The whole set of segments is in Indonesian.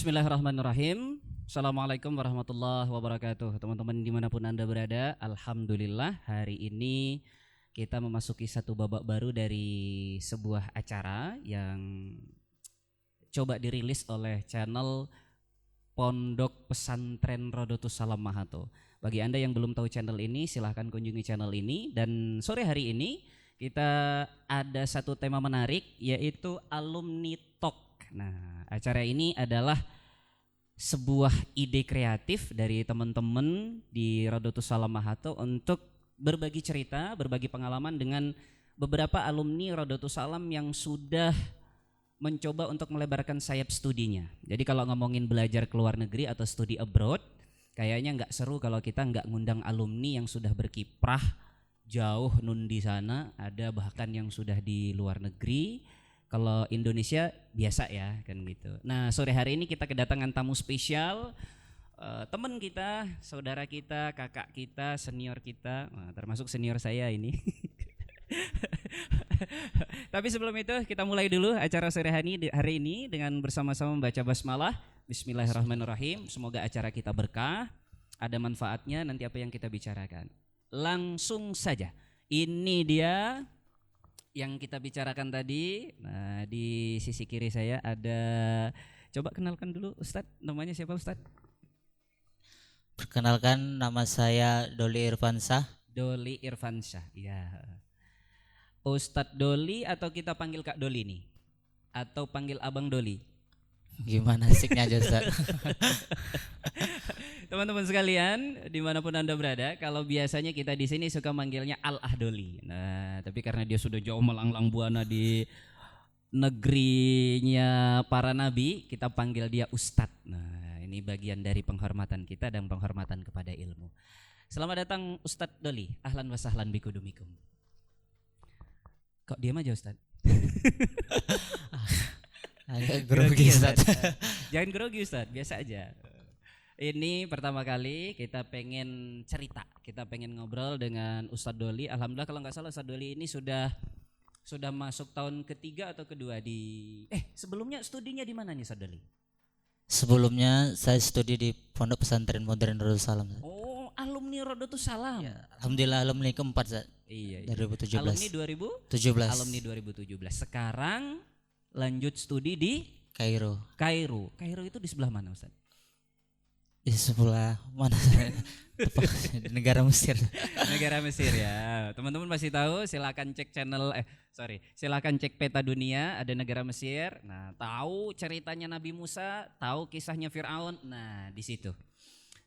Bismillahirrahmanirrahim. Assalamualaikum warahmatullahi wabarakatuh. Teman-teman dimanapun Anda berada, Alhamdulillah hari ini kita memasuki satu babak baru dari sebuah acara yang coba dirilis oleh channel Pondok Pesantren Rodotus Salam Mahato. Bagi Anda yang belum tahu channel ini, silahkan kunjungi channel ini. Dan sore hari ini kita ada satu tema menarik, yaitu Alumni Talk. Nah, acara ini adalah sebuah ide kreatif dari teman-teman di Rodotus Salam Mahato untuk berbagi cerita, berbagi pengalaman dengan beberapa alumni Rodotus Salam yang sudah mencoba untuk melebarkan sayap studinya. Jadi kalau ngomongin belajar ke luar negeri atau studi abroad, kayaknya nggak seru kalau kita nggak ngundang alumni yang sudah berkiprah jauh nun di sana, ada bahkan yang sudah di luar negeri. Kalau Indonesia biasa ya kan gitu. Nah, sore hari ini kita kedatangan tamu spesial, teman kita, saudara kita, kakak kita, senior kita, termasuk senior saya ini. Tapi sebelum itu kita mulai dulu acara sore hari ini dengan bersama-sama membaca basmalah. Bismillahirrahmanirrahim. Semoga acara kita berkah, ada manfaatnya nanti apa yang kita bicarakan. Langsung saja. Ini dia yang kita bicarakan tadi. Nah, di sisi kiri saya ada, coba kenalkan dulu Ustadz, namanya siapa Ustadz? Perkenalkan, nama saya Doli Irfansyah. Doli Irfansyah, ya. Ustadz Doli atau kita panggil Kak Doli nih? Atau panggil Abang Doli? Gimana asiknya aja Ustaz? Teman-teman sekalian, dimanapun Anda berada, kalau biasanya kita di sini suka manggilnya Al-Ahdoli. Nah, tapi karena dia sudah jauh melanglang buana di negerinya para nabi, kita panggil dia Ustadz. Nah, ini bagian dari penghormatan kita dan penghormatan kepada ilmu. Selamat datang Ustadz Doli. Ahlan wa sahlan bikudumikum. Kok diam aja Ustadz? Agak grogi Ustaz. Jangan grogi Ustadz, biasa aja. Ini pertama kali kita pengen cerita, kita pengen ngobrol dengan Ustadz Doli. Alhamdulillah kalau nggak salah Ustadz Doli ini sudah masuk tahun ketiga atau kedua di. Sebelumnya studinya di mana nih Ustadz Doli? Sebelumnya saya studi di Pondok Pesantren Modern Rodotus Salam. Oh, alumni Rodotus Salam. Ya, alhamdulillah alumni keempat Ustaz. Iya. 2017. Alumni 2017. Alumni 2017. Sekarang lanjut studi di Kairo. Kairo. Kairo itu di sebelah mana Ustadz? Di sebelah mana? Di negara Mesir. Negara Mesir ya. Teman-teman pasti tahu, silakan cek silakan cek peta dunia, ada negara Mesir. Nah, tahu ceritanya Nabi Musa, tahu kisahnya Firaun. Nah, di situ.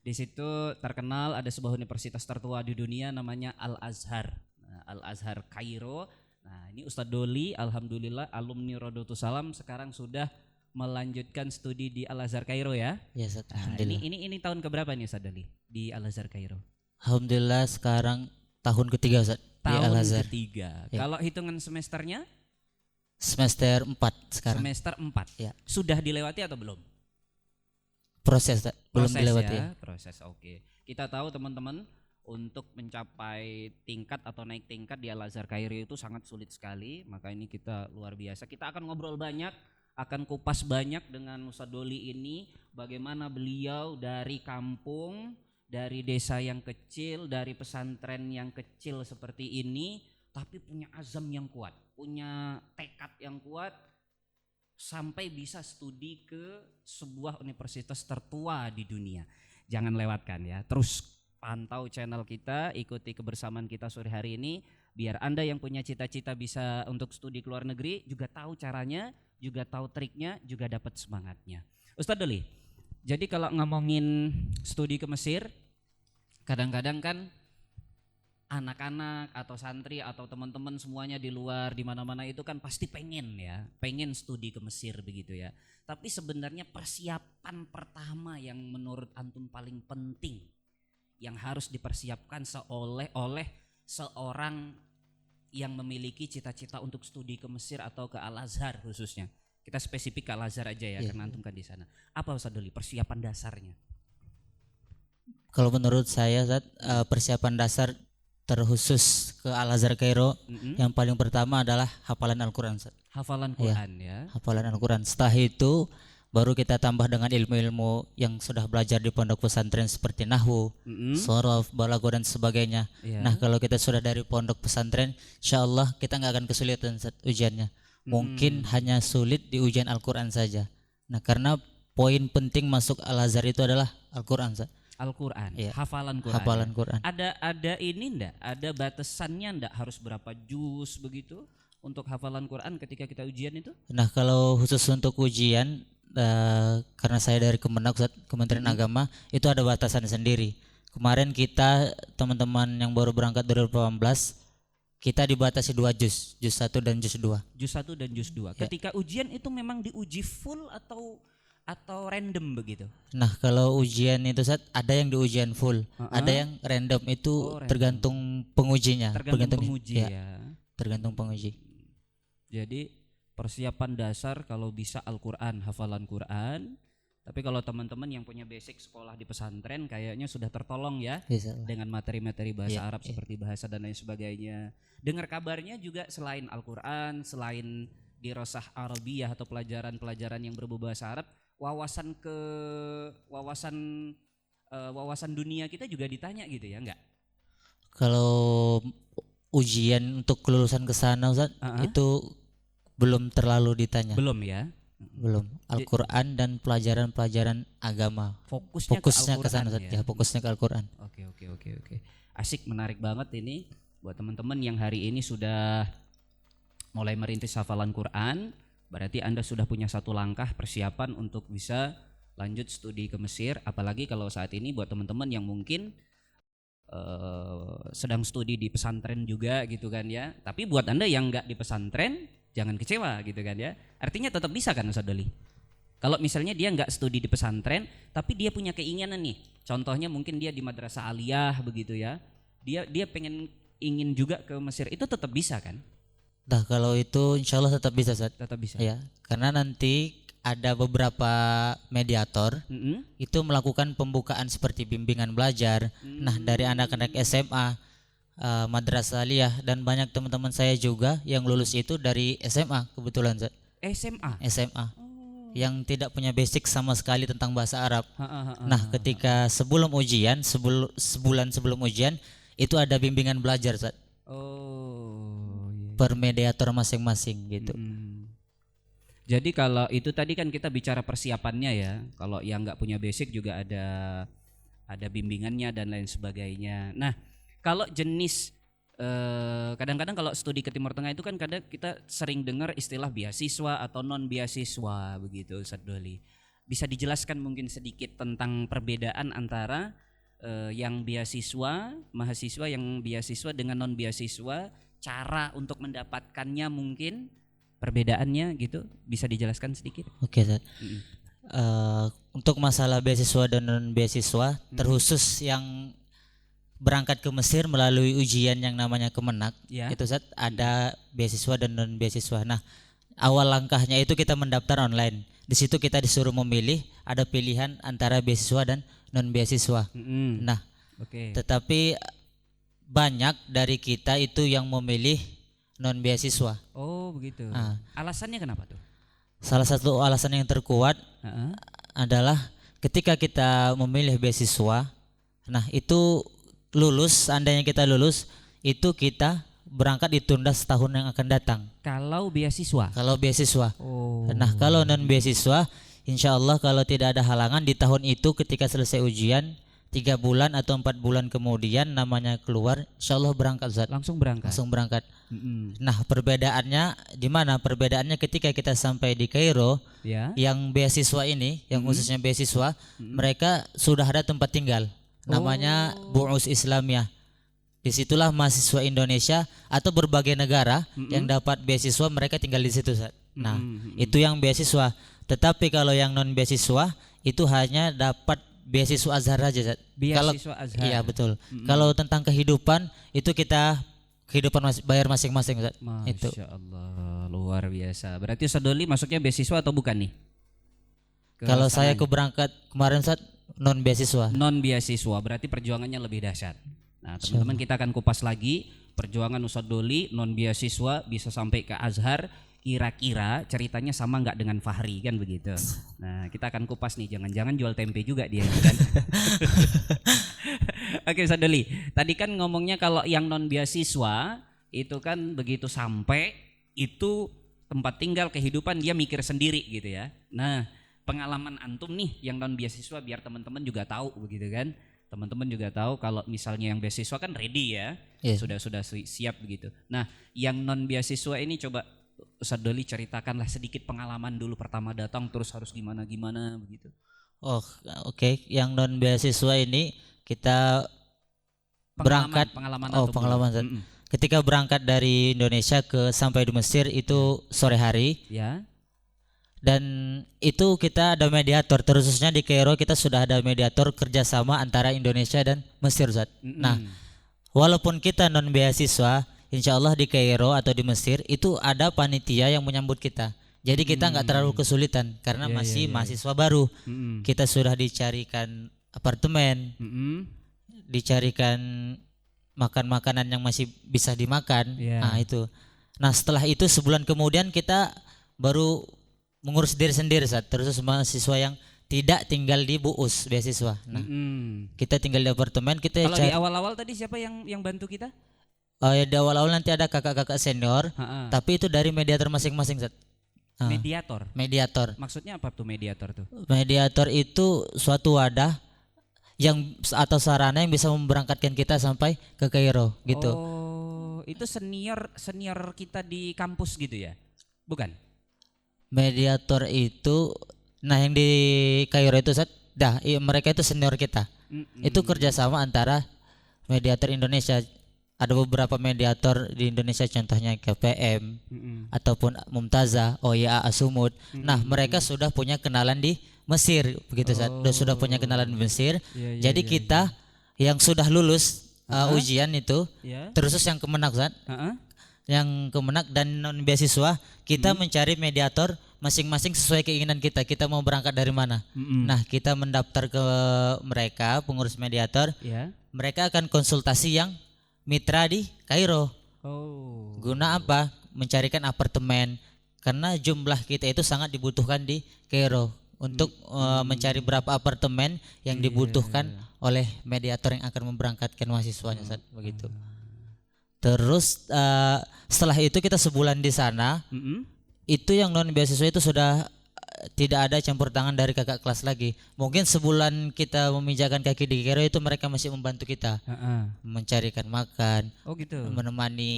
Di situ terkenal ada sebuah universitas tertua di dunia namanya Al-Azhar. Nah, Al-Azhar Kairo. Nah, ini Ustadz Doli alhamdulillah alumni Rodotus Salam sekarang sudah melanjutkan studi di Al-Azhar Kairo ya. Ya Ustaz, Nah, alhamdulillah. ini tahun keberapa nih Ustadz Doli di Al-Azhar Kairo? Alhamdulillah sekarang tahun ketiga Ustaz di Tahun Al-Azhar. ketiga. Ya. Kalau hitungan semesternya? Semester 4 sekarang. Semester 4. Ya. Sudah dilewati atau belum? Proses Ustaz, belum Proses dilewati. ya. Proses, oke. Kita tahu teman-teman, untuk mencapai tingkat atau naik tingkat di Al-Azhar Kairo itu sangat sulit sekali. Maka ini kita luar biasa. Kita akan ngobrol banyak, akan kupas banyak dengan Ustadz Doli ini, bagaimana beliau dari kampung, dari desa yang kecil, dari pesantren yang kecil seperti ini, tapi punya azam yang kuat, punya tekad yang kuat, sampai bisa studi ke sebuah universitas tertua di dunia. Jangan lewatkan ya, terus pantau channel kita, ikuti kebersamaan kita sore hari ini, biar Anda yang punya cita-cita bisa untuk studi ke luar negeri juga tahu caranya, juga tahu triknya, juga dapat semangatnya. Ustadz Doli, jadi kalau ngomongin studi ke Mesir, kadang-kadang kan anak-anak atau santri atau teman-teman semuanya di luar di mana-mana itu kan pasti pengen studi ke Mesir begitu ya. Tapi sebenarnya persiapan pertama yang menurut antum paling penting yang harus dipersiapkan oleh seorang yang memiliki cita-cita untuk studi ke Mesir atau ke Al-Azhar khususnya. Kita spesifik ke Al-Azhar aja ya, karena antum kan di sana. Apa Ustadz Doli persiapan dasarnya? Kalau menurut saya Ustaz, persiapan dasar terkhusus ke Al-Azhar Kairo yang paling pertama adalah hafalan Al-Quran Ustaz. Hafalan Quran ya. Hafalan Al-Quran. Setelah itu baru kita tambah dengan ilmu-ilmu yang sudah belajar di pondok pesantren seperti nahwu, shorof, balago dan sebagainya. Iya. Nah kalau kita sudah dari pondok pesantren, insya Allah kita nggak akan kesulitan ujiannya. Mungkin hanya sulit di ujian Al-Quran saja. Nah karena poin penting masuk Al-Azhar itu adalah Al-Quran. Al-Quran, Iya. hafalan Quran. Hafalan ya? Quran. Ada ini ndak? Ada batasannya ndak, harus berapa juz begitu untuk hafalan Quran ketika kita ujian itu? Nah kalau khusus untuk ujian, karena saya dari Kemenak, Ustaz, Kementerian Agama, itu ada batasan sendiri. Kemarin kita teman-teman yang baru berangkat 2018, kita dibatasi 2 juz, juz 1 dan juz 2. Juz 1 dan juz 2. Ya. Ketika ujian itu memang diuji full atau random begitu? Nah kalau ujian itu, Ustaz, ada yang di ujian full, ada yang random, itu random. tergantung pengujinya. Tergantung penguji ya, ya. tergantung penguji. Jadi persiapan dasar kalau bisa Al-Quran, hafalan Quran. Tapi kalau teman-teman yang punya basic sekolah di pesantren kayaknya sudah tertolong ya Bisa. dengan materi-materi bahasa Iya, Arab seperti bahasa dan lain sebagainya. Dengar kabarnya juga selain Al-Quran, selain dirasah Arabiyah atau pelajaran-pelajaran yang berbau bahasa Arab, wawasan dunia kita juga ditanya gitu ya, enggak? Kalau ujian untuk kelulusan ke sana, Ustaz, itu belum terlalu ditanya. Belum ya? Belum. Al-Quran dan pelajaran-pelajaran agama. Fokusnya Fokusnya ke ke sana, Al-Quran Ustaz. Ya, fokusnya ke Al-Quran. Oke. Asik, menarik banget ini buat teman-teman yang hari ini sudah mulai merintis hafalan Quran. Berarti Anda sudah punya satu langkah persiapan untuk bisa lanjut studi ke Mesir. Apalagi kalau saat ini buat teman-teman yang mungkin sedang studi di pesantren juga gitu kan ya. Tapi buat Anda yang nggak di pesantren, jangan kecewa gitu kan ya. Artinya tetap bisa kan Ustaz Doli? Kalau misalnya dia nggak studi di pesantren, tapi dia punya keinginan nih. Contohnya mungkin dia di madrasah aliyah begitu ya. Dia ingin juga ke Mesir, itu tetap bisa kan? Nah kalau itu insya Allah tetap bisa, Ustaz. Tetap bisa. Ya, karena nanti ada beberapa mediator itu melakukan pembukaan seperti bimbingan belajar. Nah dari anak-anak SMA, madrasah aliyah, dan banyak teman-teman saya juga yang lulus itu dari SMA kebetulan, Ustaz. SMA yang tidak punya basic sama sekali tentang bahasa Arab. Nah ketika sebelum ujian, sebulan sebelum ujian itu ada bimbingan belajar, Ustaz. Per mediator masing-masing gitu. Jadi kalau itu tadi kan kita bicara persiapannya ya. Kalau yang nggak punya basic juga ada bimbingannya dan lain sebagainya. Nah kalau jenis kadang-kadang kalau studi ke Timur Tengah itu kan kadang kita sering dengar istilah beasiswa atau non beasiswa begitu, Ustaz Doli. Bisa dijelaskan mungkin sedikit tentang perbedaan antara yang mahasiswa yang beasiswa dengan non beasiswa, cara untuk mendapatkannya mungkin perbedaannya gitu, bisa dijelaskan sedikit? Oke, Ustaz. Untuk masalah beasiswa dan non beasiswa, terkhusus yang berangkat ke Mesir melalui ujian yang namanya Kemenak, itu Ustaz, ada beasiswa dan non beasiswa. Nah, awal langkahnya itu kita mendaftar online. Di situ kita disuruh memilih, ada pilihan antara beasiswa dan non beasiswa. Nah, tetapi banyak dari kita itu yang memilih non beasiswa. Oh begitu. Alasannya kenapa tuh? Salah satu alasan yang terkuat adalah ketika kita memilih beasiswa, nah itu seandainya kita lulus, itu kita berangkat ditunda setahun yang akan datang. Kalau beasiswa? Kalau beasiswa. Nah kalau non beasiswa, insya Allah kalau tidak ada halangan di tahun itu ketika selesai ujian, 3 bulan atau 4 bulan kemudian namanya keluar, insya Allah berangkat, Ustaz. Langsung berangkat. Nah perbedaannya di mana? Perbedaannya ketika kita sampai di Kairo, yang beasiswa ini, yang khususnya beasiswa, mereka sudah ada tempat tinggal, namanya Bu'us Islamiyah. Disitulah mahasiswa Indonesia atau berbagai negara yang dapat beasiswa, mereka tinggal di situ, Ustaz. Nah itu yang beasiswa. Tetapi kalau yang non beasiswa itu hanya dapat beasiswa Azhar aja. Beasiswa Azhar. Iya betul. Kalau tentang kehidupan itu kita bayar masing-masing, Ustaz. Masya Allah, luar biasa. Berarti Ustaz Doli masuknya beasiswa atau bukan nih? Kalau saya keberangkat kemarin, Ustaz, non beasiswa. Non beasiswa, berarti perjuangannya lebih dahsyat. Nah teman-teman kita akan kupas lagi perjuangan Ustaz Doli non beasiswa bisa sampai ke Azhar kira-kira ceritanya sama nggak dengan Fahri kan begitu. Nah kita akan kupas nih, jangan-jangan jual tempe juga dia kan. Oke Ustadz Doli, tadi kan ngomongnya kalau yang non beasiswa itu kan begitu sampai itu tempat tinggal kehidupan dia mikir sendiri gitu ya. Nah pengalaman antum nih yang non beasiswa biar teman-teman juga tahu begitu kan. Teman-teman juga tahu kalau misalnya yang beasiswa kan ready ya, sudah siap begitu. Nah yang non beasiswa ini coba Ustadz Doli ceritakanlah sedikit pengalaman dulu pertama datang terus harus gimana begitu. Oh oke. Yang non beasiswa ini kita berangkat pengalaman ketika berangkat dari Indonesia sampai di Mesir itu sore hari ya. Dan itu kita ada mediator, terkhususnya di Kairo kita sudah ada mediator kerjasama antara Indonesia dan Mesir, Ustaz. Nah, walaupun kita non beasiswa, insya Allah di Kairo atau di Mesir itu ada panitia yang menyambut kita. Jadi kita nggak terlalu kesulitan karena masih mahasiswa baru. Kita sudah dicarikan apartemen, dicarikan makan-makanan yang masih bisa dimakan. Nah itu. Nah setelah itu sebulan kemudian kita baru mengurus diri sendiri terus mahasiswa yang tidak tinggal di BUUS beasiswa. Nah, kita tinggal di apartemen. Kalau di awal-awal tadi siapa yang bantu kita? Ya di awal-awal nanti ada kakak-kakak senior, tapi itu dari mediator masing-masing. Mediator. Maksudnya apa tuh mediator tuh? Mediator itu suatu wadah yang atau sarana yang bisa memberangkatkan kita sampai ke Kairo gitu. Oh, itu senior kita di kampus gitu ya? Bukan? Mediator itu, nah yang di Kairo itu mereka itu senior kita. Itu kerjasama antara mediator Indonesia. Ada beberapa mediator di Indonesia, contohnya KPM ataupun Mumtazah, OIA Asumud. Nah mereka sudah punya kenalan di Mesir, begitu sudah punya kenalan di Mesir. Jadi kita yang sudah lulus ujian itu, terus yang kemenak yang kemenak dan non beasiswa kita mencari mediator masing-masing sesuai keinginan kita. Kita mau berangkat dari mana? Nah kita mendaftar ke mereka pengurus mediator. Mereka akan konsultasi yang mitra di Kairo. Guna apa? Mencarikan apartemen karena jumlah kita itu sangat dibutuhkan di Kairo untuk mencari berapa apartemen yang dibutuhkan oleh mediator yang akan memberangkatkan mahasiswanya begitu. Terus setelah itu kita sebulan di sana, itu yang non beasiswa itu sudah tidak ada campur tangan dari kakak kelas lagi. Mungkin sebulan kita memijakan kaki di Kairo itu mereka masih membantu kita mencarikan makan, menemani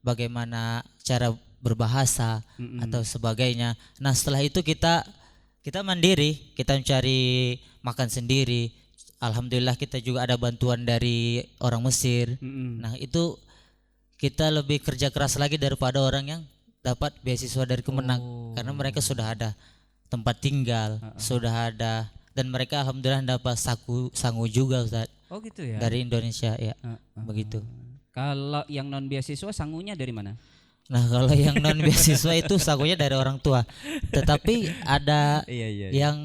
bagaimana cara berbahasa atau sebagainya. Nah setelah itu kita mandiri, kita mencari makan sendiri. Alhamdulillah kita juga ada bantuan dari orang Mesir. Nah itu kita lebih kerja keras lagi daripada orang yang dapat beasiswa dari Kemenang, karena mereka sudah ada tempat tinggal, sudah ada, dan mereka alhamdulillah dapat sangu juga Ustaz. Gitu ya. Dari Indonesia ya. Begitu. Kalau yang non beasiswa sangunya dari mana? Nah kalau yang non beasiswa itu sangunya dari orang tua, tetapi ada yang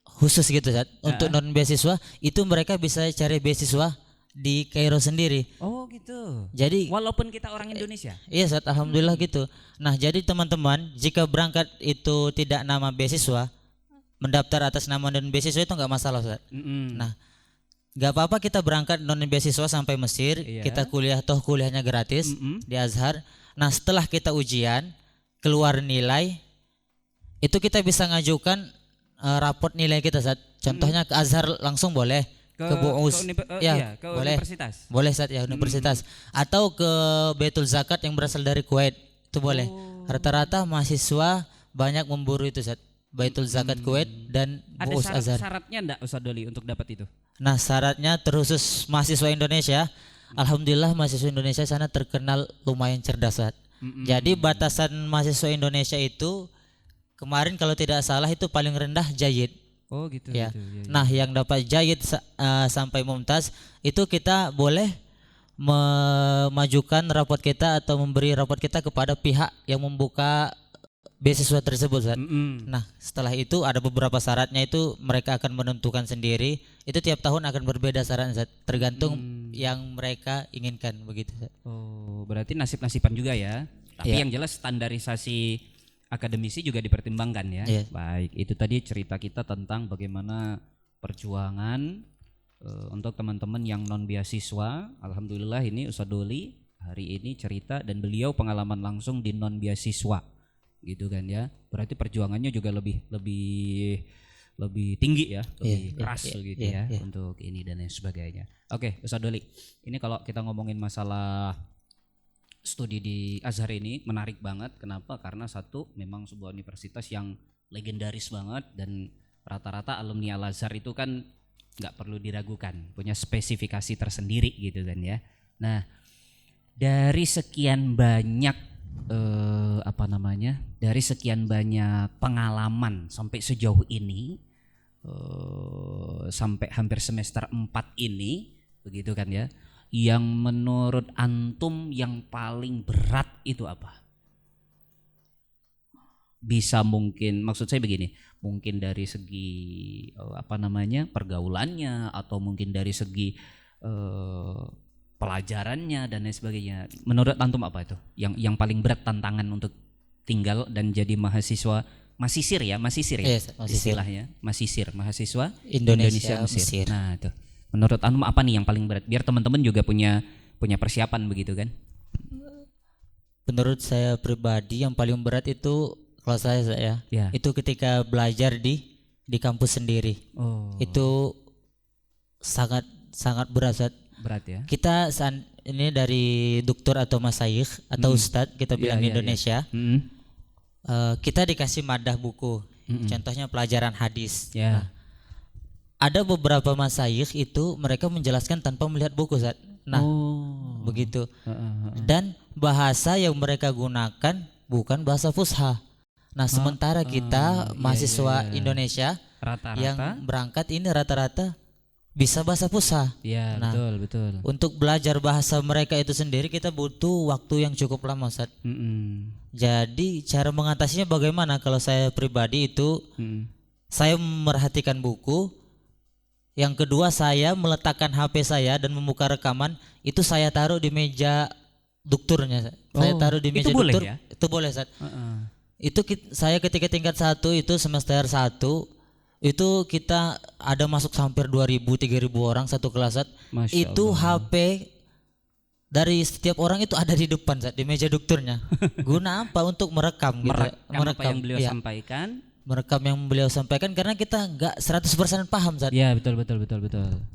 khusus gitu Ustaz. Untuk non beasiswa itu mereka bisa cari beasiswa di Kairo sendiri. Oh gitu. Jadi walaupun kita orang Indonesia. Iya Ustaz, alhamdulillah gitu. Nah jadi teman-teman, jika berangkat itu tidak nama beasiswa, mendaftar atas nama non beasiswa itu nggak masalah Ustaz. Nah nggak apa-apa kita berangkat non beasiswa sampai Mesir, kita kuliahnya gratis di Azhar. Nah setelah kita ujian keluar nilai, itu kita bisa ngajukan raport nilai kita Ustaz. Contohnya ke Azhar langsung boleh. Ke BUUS ke boleh. Universitas. Boleh Ustaz ya, universitas. Atau ke Baitul Zakat yang berasal dari Kuwait, itu boleh. Rata-rata mahasiswa banyak memburu itu Ustaz. Baitul Zakat Kuwait dan BUUS Azhar. Ada syaratnya enggak Ustaz Doli untuk dapat itu? Nah syaratnya terkhusus mahasiswa Indonesia, alhamdulillah mahasiswa Indonesia sana terkenal lumayan cerdas Ustaz. Jadi batasan mahasiswa Indonesia itu kemarin kalau tidak salah itu paling rendah Jayid. Oh gitu. Ya. Nah yang dapat Jayid sampai Mumtaz itu kita boleh memajukan raport kita atau memberi raport kita kepada pihak yang membuka beasiswa tersebut. Nah setelah itu ada beberapa syaratnya, itu mereka akan menentukan sendiri. Itu tiap tahun akan berbeda syaratnya, tergantung yang mereka inginkan begitu. Oh berarti nasib-nasiban juga ya? Tapi yang jelas standarisasi akademisi juga dipertimbangkan ya. Baik, itu tadi cerita kita tentang bagaimana perjuangan untuk teman-teman yang non beasiswa. Alhamdulillah ini Ustadz Doli hari ini cerita dan beliau pengalaman langsung di non beasiswa gitu kan ya. Berarti perjuangannya juga lebih tinggi ya, lebih keras gitu ya untuk ini dan lain sebagainya. Oke, Ustadz Doli, ini kalau kita ngomongin masalah studi di Azhar ini menarik banget. Kenapa? Karena satu, memang sebuah universitas yang legendaris banget dan rata-rata alumni Al-Azhar itu kan nggak perlu diragukan, punya spesifikasi tersendiri gitu kan ya. Nah, dari sekian banyak dari sekian banyak pengalaman sampai sejauh ini, sampai hampir semester 4 ini, begitu kan ya, yang menurut antum yang paling berat itu apa? Bisa mungkin, maksud saya begini, mungkin dari segi pergaulannya, atau mungkin dari segi pelajarannya dan lain sebagainya. Menurut antum apa itu yang paling berat tantangan untuk tinggal dan jadi mahasiswa masisir ya istilahnya, mahasiswa Indonesia Mesir. Nah itu menurut antum apa nih yang paling berat, biar teman-teman juga punya persiapan begitu kan? Menurut saya pribadi yang paling berat itu, kalau saya itu ketika belajar di kampus sendiri. Itu sangat berat ya. Kita ini dari dokter atau masyayikh atau ustadz kita bilang di Indonesia. Kita dikasih madah buku. Contohnya pelajaran hadis. Nah, ada beberapa masyayikh itu mereka menjelaskan tanpa melihat buku, Ustaz. Nah, begitu. Dan bahasa yang mereka gunakan bukan bahasa fusha. Nah, sementara kita mahasiswa Indonesia rata-rata yang berangkat ini rata-rata bisa bahasa fusha. Iya, nah, betul. Untuk belajar bahasa mereka itu sendiri kita butuh waktu yang cukup lama, Ustaz. Jadi cara mengatasinya bagaimana? Kalau saya pribadi itu saya merhatikan buku. Yang kedua, saya meletakkan HP saya dan membuka rekaman, itu saya taruh di meja dokturnya. Saya taruh di meja doktur. Ya? Itu boleh, Ustaz. Itu saya ketika tingkat 1 itu semester 1 itu kita ada masuk hampir 2.000-3.000 orang satu kelas, Ustaz. Itu HP dari setiap orang itu ada di depan, Ustaz, di meja dokturnya. Guna apa? Untuk merekam gitu. Merekam yang beliau sampaikan. Merekam yang beliau sampaikan karena kita enggak 100% paham, Ustaz. Iya, betul.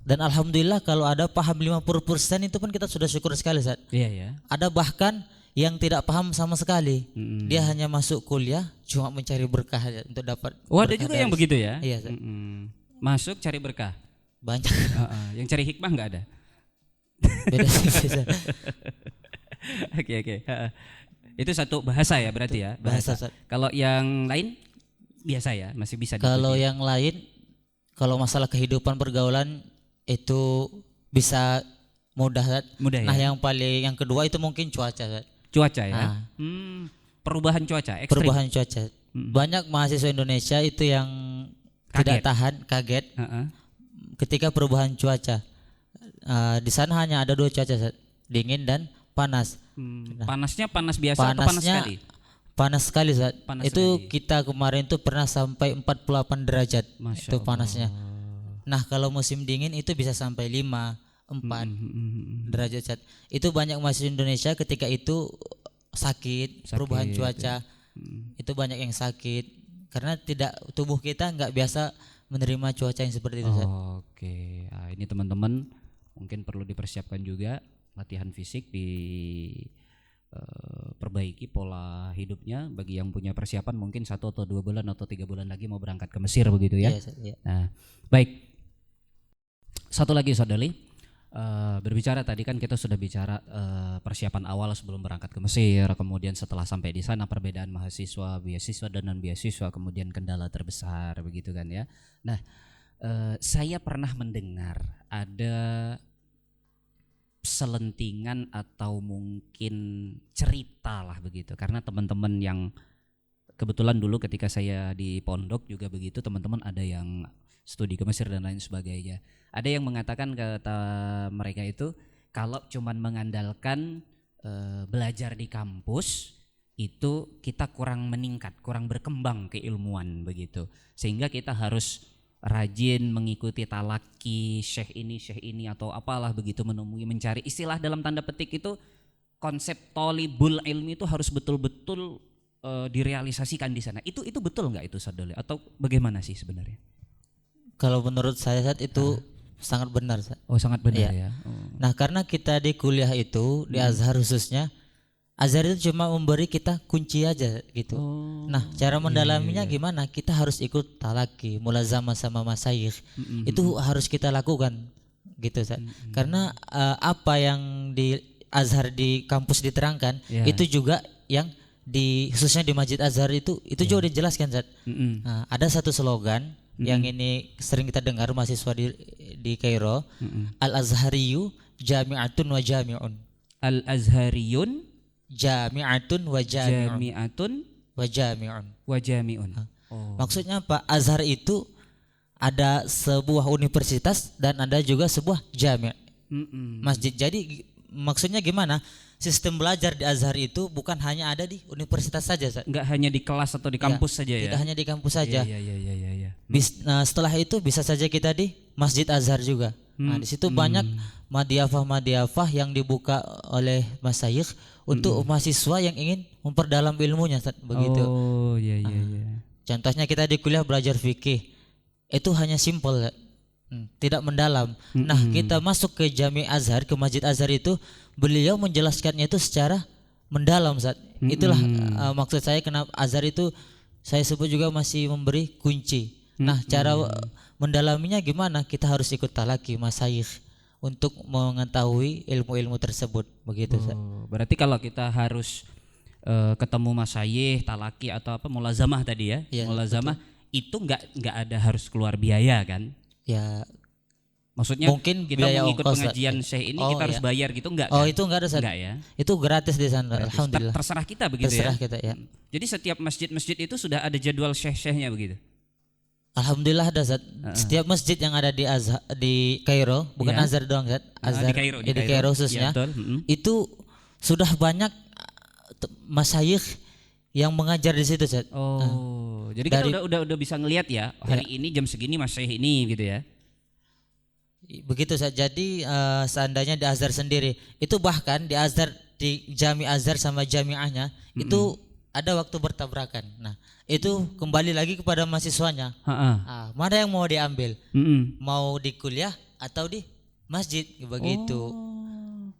Dan alhamdulillah kalau ada paham 50% itu pun kita sudah syukur sekali, Ustaz. Iya. Ada bahkan yang tidak paham sama sekali. Dia hanya masuk kuliah cuma mencari berkah aja untuk dapat. Ada juga yang begitu ya? Iya, Ustaz. Masuk cari berkah. Banyak. Yang cari hikmah enggak ada. Beda sih. Oke. Itu satu bahasa ya berarti ya? Bahasa. Kalau yang lain biasa ya, masih bisa. Kalau yang lain, kalau masalah kehidupan pergaulan itu bisa mudah ya? Nah, yang kedua itu mungkin cuaca. Cuaca ya. Perubahan cuaca ekstrim. Perubahan cuaca. Banyak mahasiswa Indonesia itu yang tidak tahan, kaget ketika perubahan cuaca. Di sana hanya ada 2 cuaca, dingin dan panas. Panasnya panas biasa atau panas sekali? Panas sekali, Zat. Itu kita kemarin tuh pernah sampai 48 derajat. Masya itu panasnya. Allah. Nah, kalau musim dingin itu bisa sampai 5-4 derajat, Zat. Itu banyak mahasiswa Indonesia ketika itu sakit perubahan cuaca. Itu banyak yang sakit karena tubuh kita nggak biasa menerima cuaca yang seperti itu, Zat. Oke. Ini teman-teman mungkin perlu dipersiapkan juga latihan fisik, perbaiki pola hidupnya. Bagi yang punya persiapan mungkin 1 atau 2 bulan atau 3 bulan lagi mau berangkat ke Mesir begitu ya. Nah, baik. Satu lagi, Saudari, berbicara tadi kan kita sudah bicara persiapan awal sebelum berangkat ke Mesir, kemudian setelah sampai di sana perbedaan mahasiswa, beasiswa dan non beasiswa, kemudian kendala terbesar begitu kan ya. Nah, saya pernah mendengar ada selentingan atau mungkin cerita lah begitu, karena teman-teman yang kebetulan dulu ketika saya di pondok juga begitu, teman-teman ada yang studi ke Mesir dan lain sebagainya. Ada yang mengatakan, kata mereka itu, kalau cuman mengandalkan belajar di kampus itu kita kurang meningkat, kurang berkembang keilmuan begitu. Sehingga kita harus rajin mengikuti talaki syekh ini atau apalah begitu, menemui, mencari istilah dalam tanda petik itu, konsep tolibul ilmi itu harus betul-betul direalisasikan di sana. Itu betul nggak itu Ustadz Doli? Atau bagaimana sih sebenarnya? Kalau menurut saya saat itu sangat benar. Oh sangat benar ya. Nah karena kita di kuliah itu di Azhar khususnya, Azhar itu cuma memberi kita kunci aja gitu. Nah cara mendalaminya gimana? Kita harus ikut talaki, mulazamah sama masyayikh. Itu harus kita lakukan gitu. Karena apa yang di Azhar di kampus diterangkan itu juga yang khususnya di Masjid Azhar itu juga dijelaskan. Nah, ada satu slogan yang ini sering kita dengar mahasiswa di Kairo, Al-Azhariyu jami'atun wa jami'un. Al-Azhariyun jami'atun wa jami'un. Jami'atun wa jami'un. Wa jami'un. Maksudnya apa? Azhar itu ada sebuah universitas dan ada juga sebuah jami', masjid. Jadi maksudnya gimana? Sistem belajar di Azhar itu bukan hanya ada di universitas saja, nggak hanya di kelas atau di kampus saja ya. Tidak hanya di kampus saja. Iya. Nah, setelah itu bisa saja kita di Masjid Azhar juga. Nah, di situ banyak madiafah yang dibuka oleh masyayikh untuk mahasiswa yang ingin memperdalam ilmunya, begitu. Oh, iya. Contohnya kita di kuliah belajar fikih. Itu hanya simpel, tidak mendalam. Nah, kita masuk ke Jami Azhar, ke Masjid Azhar itu beliau menjelaskannya itu secara mendalam, Itulah maksud saya kenapa Azhar itu saya sebut juga masih memberi kunci. Nah, cara mendalaminya gimana? Kita harus ikut talaki masyayikh untuk mengetahui ilmu-ilmu tersebut, begitu. Berarti kalau kita harus ketemu masyayikh, talaki atau apa, mulazamah tadi ya, mulazamah itu nggak ada harus keluar biaya kan? Ya. Maksudnya mungkin kita mau ikut pengajian syekh ini kita harus bayar gitu enggak kan? Oh itu enggak ada, enggak ya? Itu gratis di sana. Alhamdulillah. Terserah kita begitu terserah ya? Kita ya. Jadi setiap masjid-masjid itu sudah ada jadwal syekh-syekhnya begitu? Alhamdulillah ada, Setiap masjid yang ada di Azhar, di Kairo, bukan Azhar doang, Azhar di Kairo khususnya, itu sudah banyak masyayikh yang mengajar di situ, jadi kita udah bisa ngelihat ya, hari ini jam segini masyayikh ini gitu ya. Begitu saja. Jadi seandainya di Azhar sendiri itu, bahkan di Azhar, di Jami Azhar sama jamiahnya itu ada waktu bertabrakan. Nah itu kembali lagi kepada mahasiswanya. Mana yang mau diambil? Mau di kuliah atau di masjid begitu?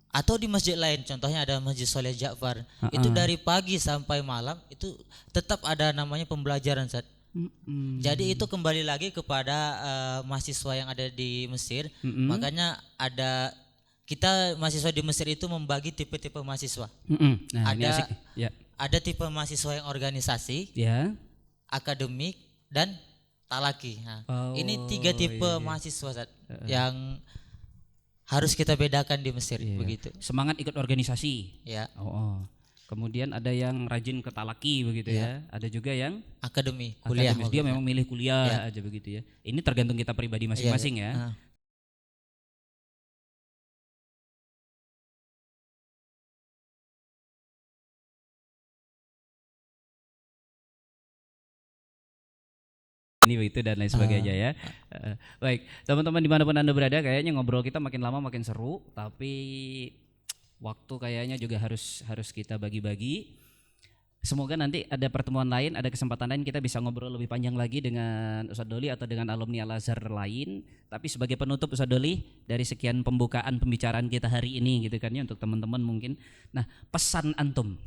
Atau di masjid lain, contohnya ada Masjid Soleh Ja'far. Itu dari pagi sampai malam itu tetap ada namanya pembelajaran, Jadi itu kembali lagi kepada mahasiswa yang ada di Mesir. Makanya kita mahasiswa di Mesir itu membagi tipe-tipe mahasiswa. Nah, ada tipe mahasiswa yang organisasi, akademik, dan talaki. Nah, ini 3 tipe mahasiswa yang harus kita bedakan di Mesir, begitu. Semangat ikut organisasi. Ya. Kemudian ada yang rajin ke talaki begitu ya. Ada juga yang akademi, kuliah. Dia memang milih kuliah aja begitu ya. Ini tergantung kita pribadi masing-masing ya. Ini begitu dan lain sebagainya ya. Baik, teman-teman dimanapun Anda berada, kayaknya ngobrol kita makin lama makin seru, tapi waktu kayaknya juga harus kita bagi-bagi. Semoga nanti ada pertemuan lain, ada kesempatan lain kita bisa ngobrol lebih panjang lagi dengan Ustadz Doli atau dengan alumni Al-Azhar lain. Tapi sebagai penutup Ustadz Doli, dari sekian pembukaan pembicaraan kita hari ini gitu kan ya, untuk teman-teman mungkin. Nah, pesan antum.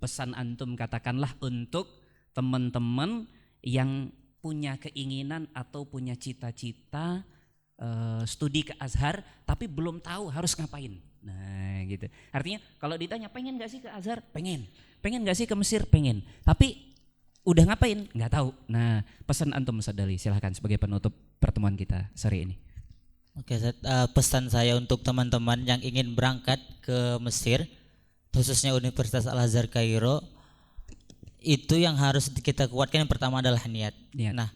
Pesan antum katakanlah untuk teman-teman yang punya keinginan atau punya cita-cita studi ke Azhar tapi belum tahu harus ngapain. Nah gitu. Artinya kalau ditanya pengen gak sih ke Azhar? Pengen gak sih ke Mesir? Pengen. Tapi udah ngapain? Gak tahu. Nah pesan antum Ustadz Dali, silahkan sebagai penutup pertemuan kita sore ini. Oke, pesan saya untuk teman-teman yang ingin berangkat ke Mesir, khususnya Universitas Al-Azhar Kairo, itu yang harus kita kuatkan yang pertama adalah niat. Nah,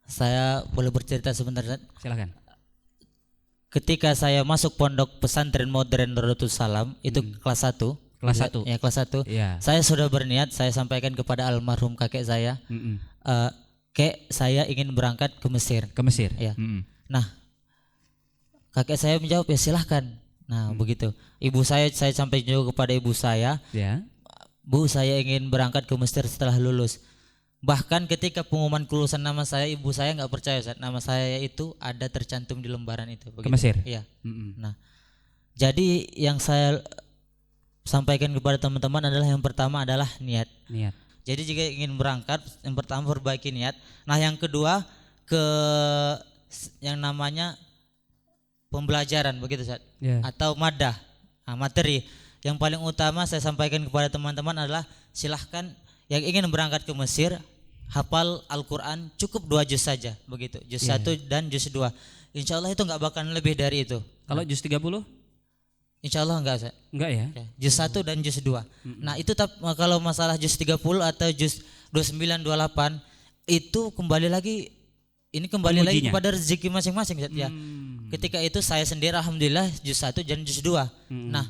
saya boleh bercerita sebentar, Silakan. Ketika saya masuk pondok pesantren modern Nurul Salam itu kelas 1, Kelas 1. Ya, kelas 1. Ya. Saya sudah berniat, saya sampaikan kepada almarhum kakek saya. Kek, saya ingin berangkat ke Mesir. Ke Mesir. Ya. Nah, kakek saya menjawab, ya silahkan. Nah, begitu. Ibu saya sampai juga kepada ibu saya. Ya. Bu, saya ingin berangkat ke Mesir setelah lulus. Bahkan ketika pengumuman kelulusan nama saya, ibu saya nggak percaya, Ustaz. Nama saya itu ada tercantum di lembaran itu. Begitu. Ke Mesir. Iya. Nah, jadi yang saya sampaikan kepada teman-teman adalah yang pertama adalah niat. Niat. Jadi jika ingin berangkat, yang pertama perbaiki niat. Nah, yang kedua yang namanya pembelajaran, begitu, Ustaz. Yeah. Atau madah, materi. Yang paling utama saya sampaikan kepada teman-teman adalah silahkan yang ingin berangkat ke Mesir hafal Al-Quran cukup 2 juz saja, begitu. Juz 1 dan juz 2. Insya Allah itu nggak bakal lebih dari itu. Kalau juz 30? Insya Allah enggak, Ustaz. Enggak ya? Juz 1 dan juz 2. Nah, itu kalau masalah juz 30 atau juz 29, 28 itu kembali lagi lagi kepada rezeki masing-masing, Ustaz, ya. Ketika itu saya sendiri alhamdulillah juz 1 dan juz 2. Nah,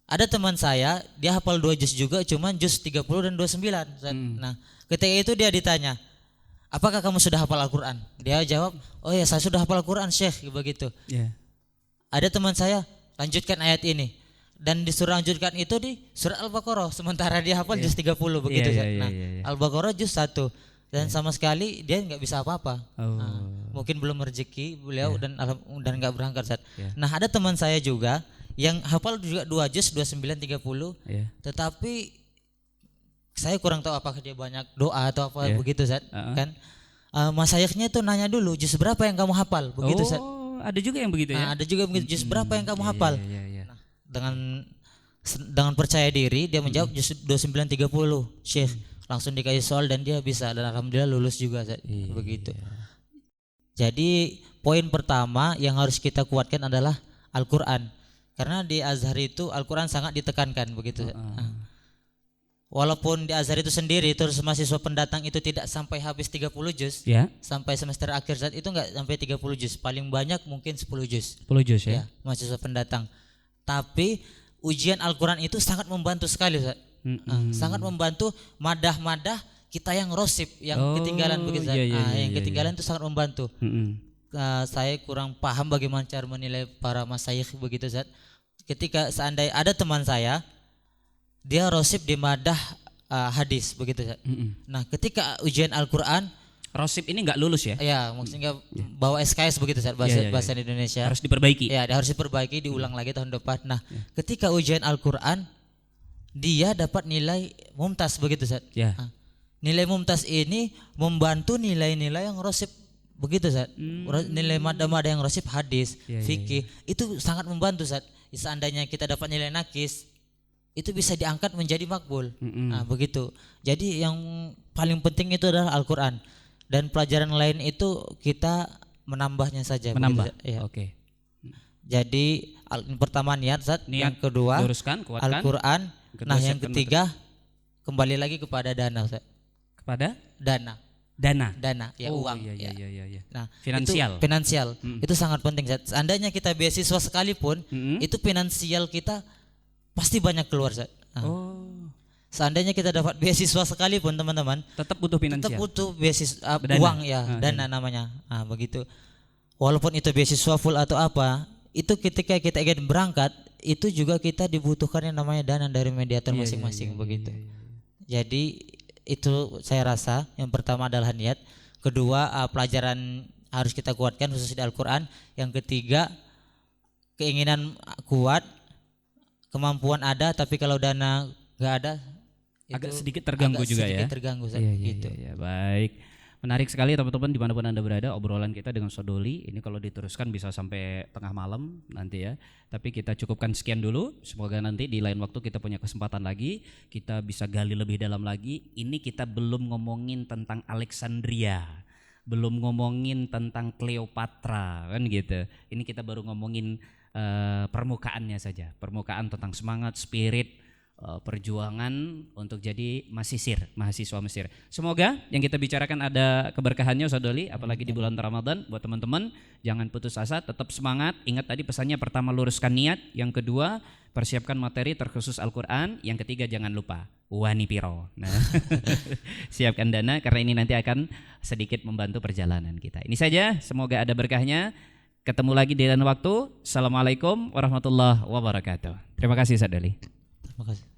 ada teman saya, dia hafal 2 juz juga, cuman juz 30 dan 29. Nah, ketika itu dia ditanya, apakah kamu sudah hafal Al-Quran? Dia jawab, oh ya, saya sudah hafal Al-Quran, Syekh, begitu. Ada teman saya, lanjutkan ayat ini. Dan disuruh lanjutkan itu di surat Al-Baqarah, sementara dia hafal juz 30, begitu. Nah, Al-Baqarah juz 1. Dan sama sekali dia nggak bisa apa-apa. Nah, mungkin belum rezeki beliau dan nggak berangkat, Ustaz. Nah, ada teman saya juga yang hafal juga 2 juz 29 30. Tetapi saya kurang tahu apakah dia banyak doa atau apa begitu, Ustaz. Kan masyayiknya itu nanya dulu, juz berapa yang kamu hafal, begitu, Ustaz. Ada juga yang begitu ya. Ada juga begitu, juz berapa yang kamu hafal. Nah, dengan percaya diri dia menjawab juz 29 30, Syekh. Langsung dikasih soal dan dia bisa, dan alhamdulillah lulus juga, begitu. Jadi poin pertama yang harus kita kuatkan adalah Al-Quran, karena di Azhar itu Al-Quran sangat ditekankan, begitu. Walaupun di Azhar itu sendiri terus mahasiswa pendatang itu tidak sampai habis 30 juz, sampai semester akhir saat itu enggak sampai 30 juz, paling banyak mungkin 10 juz. 10 juz ya, mahasiswa pendatang. Tapi ujian Al-Quran itu sangat membantu sekali, Ustaz. Sangat membantu madah-madah kita yang rosip, yang ketinggalan, begitu. Yang ketinggalan itu sangat membantu. Saya kurang paham bagaimana cara menilai para masyayikh, begitu, Ustaz. Ketika seandainya ada teman saya, dia rosip di madah hadis, begitu, Ustaz. Nah, ketika ujian Al-Quran, rosip ini nggak lulus ya? Ya, maksudnya bawa SKS, begitu, Ustaz, bahasa Indonesia. Harus diperbaiki. Ya, harus diperbaiki, diulang lagi tahun depan. Nah, ketika ujian Al-Quran dia dapat nilai mumtaz, begitu, Ustaz. Nilai mumtaz ini membantu nilai-nilai yang rosip, begitu, Ustaz. Nilai madah-madah yang rosip hadis, fikih itu sangat membantu, Ustaz. Seandainya kita dapat nilai nakis, itu bisa diangkat menjadi makbul. Nah, begitu. Jadi yang paling penting itu adalah Al-Quran, dan pelajaran lain itu kita menambahnya saja. Menambah. Oke. Jadi pertama niat, Ustaz. Yang kedua Al-Quran. Nah, yang ketiga kembali lagi kepada dana, Ustaz. Kepada dana, ya, uang. Nah, finansial. Itu sangat penting, Ustaz. Seandainya kita beasiswa sekalipun, itu finansial kita pasti banyak keluar, Ustaz. Seandainya kita dapat beasiswa sekalipun, teman-teman, tetap butuh finansial. Tetap butuh beasiswa, uang ya, dana namanya. Begitu. Walaupun itu beasiswa full atau apa, itu ketika kita ingin berangkat, itu juga kita dibutuhkan yang namanya dana dari mediator masing-masing, begitu. Jadi itu saya rasa yang pertama adalah niat, kedua pelajaran harus kita kuatkan khusus di Al-Quran, yang ketiga keinginan kuat, kemampuan ada, tapi kalau dana nggak ada agak sedikit terganggu juga ya. Terganggu, gitu. Baik. Menarik sekali teman-teman dimanapun Anda berada, obrolan kita dengan Sodoli ini kalau diteruskan bisa sampai tengah malam nanti ya. Tapi kita cukupkan sekian dulu, semoga nanti di lain waktu kita punya kesempatan lagi, kita bisa gali lebih dalam lagi. Ini kita belum ngomongin tentang Alexandria, belum ngomongin tentang Cleopatra, kan gitu. Ini kita baru ngomongin permukaannya saja, permukaan tentang semangat, spirit, perjuangan untuk jadi mahasiswa Mesir. Semoga yang kita bicarakan ada keberkahannya Ustaz Doli, apalagi di bulan Ramadan. Buat teman-teman jangan putus asa, tetap semangat. Ingat tadi pesannya, pertama luruskan niat, yang kedua persiapkan materi terkhusus Al-Quran, yang ketiga jangan lupa wani piro. Nah, siapkan dana karena ini nanti akan sedikit membantu perjalanan kita. Ini saja, semoga ada berkahnya. Ketemu lagi di lain waktu. Assalamualaikum warahmatullahi wabarakatuh. Terima kasih Ustaz Doli. Terima kasih.